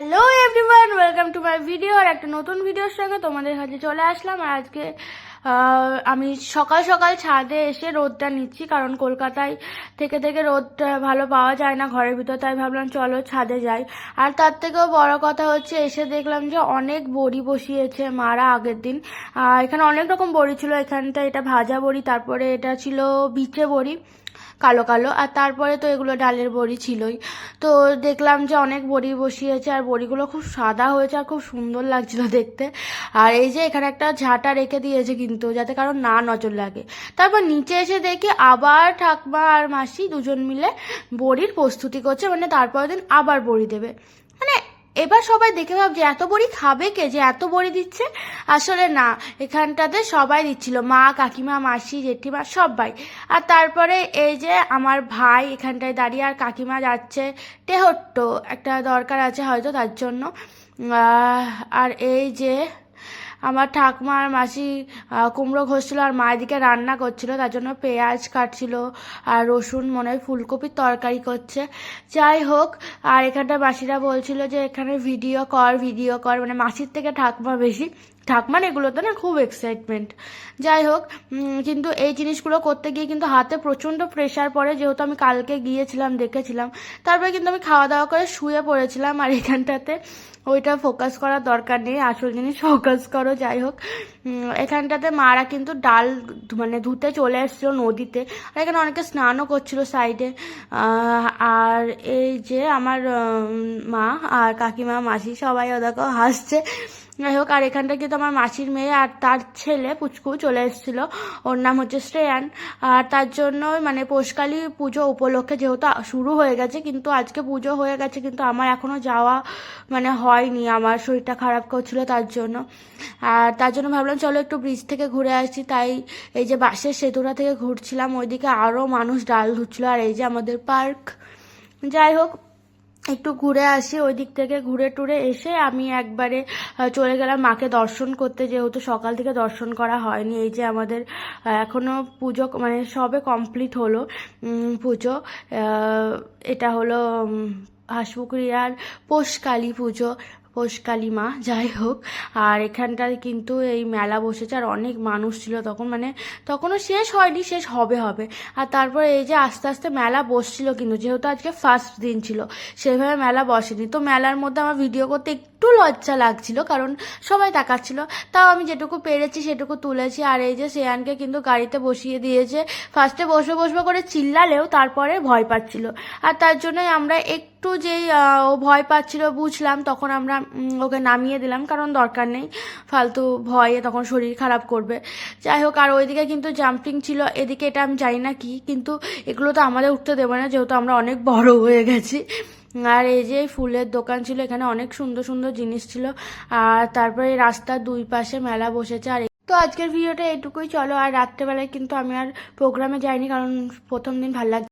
Hello everyone, welcome to my video. আর একটা নতুন ভিডিওর সঙ্গে তোমাদের কাছে চলে আসলাম। আর আজকে আমি সকাল সকাল ছাদে এসে রোদটা নিচ্ছি, কারণ কলকাতায় থেকে থেকে রোদটা ভালো পাওয়া যায় না ঘরের ভিতর, তাই ভাবলাম চলো ছাদে যাই। আর তার থেকেও বড় কথা হচ্ছে, এসে দেখলাম যে অনেক বড়ি বসিয়েছে মারা আগের দিন। এখানে অনেক রকম বড়ি ছিল। এখানটা এটা ভাজা বড়ি, তারপরে এটা ছিল বিচে বড়ি কালো কালো, আর তারপরে তো এগুলো ডালের বড়ি ছিলই। তো দেখলাম যে অনেক বড়ি বসিয়েছে, আর বড়িগুলো খুব সাদা হয়েছে আর খুব সুন্দর লাগছিল দেখতে। আর এই যে এখানে একটা ঝাঁটা রেখে দিয়েছে, কিন্তু যাতে কারণ না নজর লাগে। তারপর নিচে এসে দেখি আবার ঠাকমা আর মাসি দুজন মিলে বড়ির প্রস্তুতি করছে, মানে তারপরের দিন আবার বড়ি দেবে। মানে এবার সবাই দেখে ভাবছে এত বড়ি খাবে কে, যে এত বড়ি দিচ্ছে। আসলে না, এখানটাতে সবাই দিচ্ছিল, মা, কাকিমা, মাসি, জেঠিমা সবাই। আর তারপরে এই যে আমার ভাই এখানটায় দাঁড়িয়ে, আর কাকিমা যাচ্ছে টেহট্ট, একটা দরকার আছে হয়তো তার জন্য। আর এই যে আমার ঠাকুমা আর মাসি কুমড়ো ঘষছিল, আর মা এদিকে রান্না করছিল, তার জন্য পেঁয়াজ কাটছিল আর রসুন, মনে হয় ফুলকপির তরকারি করছে। যাই হোক, আর এখানটা মাসিরা বলছিল যে এখানে ভিডিও কর, মানে মাসির থেকে ঠাকুমা বেশি। ঠাকমান এগুলোতে না খুব এক্সাইটমেন্ট। যাই হোক, কিন্তু এই জিনিসগুলো করতে গিয়ে কিন্তু হাতে প্রচণ্ড প্রেশার পড়ে, যেহেতু আমি কালকে গিয়েছিলাম দেখেছিলাম। তারপরে কিন্তু আমি খাওয়া দাওয়া করে শুয়ে পড়েছিলাম। আর এখানটাতে ওইটা ফোকাস করার দরকার নেই, আসল জিনিস ফোকাস করো। যাই হোক, এখানটাতে মারা কিন্তু ডাল মানে ধুতে চলে এসেছিলো নদীতে, আর এখানে অনেকে স্নানও করছিল সাইডে। আর এই যে আমার মা আর কাকিমা, মাসি সবাই ওদেরকে হাসছে। যাই হোক, আর এখানটা কিন্তু আমার মাসির মেয়ে আর তার ছেলে পুচকু চলে এসেছিলো, ওর নাম হচ্ছে শ্রেয়ান। আর তার জন্য মানে পৌষকালী পুজো উপলক্ষে যেহেতু শুরু হয়ে গেছে, কিন্তু আজকে পুজো হয়ে গেছে, কিন্তু আমার এখনো যাওয়া মানে হয়নি, আমার শরীরটা খারাপ করছিল তার জন্য। আর তার জন্য ভাবলাম চলো একটু ব্রিজ থেকে ঘুরে আসি, তাই এই যে বাসের সেতুটা থেকে ঘুরছিলাম। ওইদিকে আরও মানুষ ডাল ধুচ্ছিল, আর এই যে আমাদের পার্ক। যাই হোক, একটু ঘুরে আসি। ওই দিক থেকে ঘুরে টুরে এসে আমি একবারে চলে গেলাম মাকে দর্শন করতে, যেহেতু সকাল থেকে দর্শন করা হয়নি। এই যে আমাদের এখনো পুজো মানে সবে কমপ্লিট হলো পুজো। এটা হলো হাঁসপুকুরিয়ার পৌষকালী পুজো, পৌষকালী মা। যাই হোক, আর এখানটায় কিন্তু এই মেলা বসেছে, আর অনেক মানুষ ছিল তখন, মানে তখনও শেষ হয়নি, শেষ হবে। আর তারপরে এই যে আস্তে আস্তে মেলা বসছিল, কিন্তু যেহেতু আজকে ফার্স্ট দিন ছিল সেইভাবে মেলা বসেনি। তো মেলার মধ্যে আমার ভিডিও করতে একটু লজ্জা লাগছিল, কারণ সবাই তাকাচ্ছিল। তাও আমি যেটুকু পেরেছি সেটুকু তুলেছি। আর এই যে শ্রেয়ানকে কিন্তু গাড়িতে বসিয়ে দিয়েছে। ফার্স্টে বসবো করে চিল্লালেও তারপরে ভয় পাচ্ছিল, আর তার জন্যই আমরা একটু যেই ও ভয় পাচ্ছিল বুঝলাম, তখন আমরা ওকে নামিয়ে দিলাম, কারণ দরকার নেই ফালতু ভয়ে, তখন শরীর খারাপ করবে। যাই হোক, আর ওইদিকে কিন্তু জাম্পিং ছিল, এদিকে এটা আমি জানি না কি, কিন্তু এগুলো তো আমাদের উঠতে দেবে না, যেহেতু আমরা অনেক বড় হয়ে গেছি। আর এই যে ফুলের দোকান ছিল, এখানে অনেক সুন্দর সুন্দর জিনিস ছিল। আর তারপরে রাস্তার দুই পাশে মেলা বসেছে। আর তো আজকের ভিডিওটা এইটুকুই। চলো, আর রাত্রেবেলায় কিন্তু আমি আর প্রোগ্রামে যাইনি, কারণ প্রথম দিন ভালো লাগছে।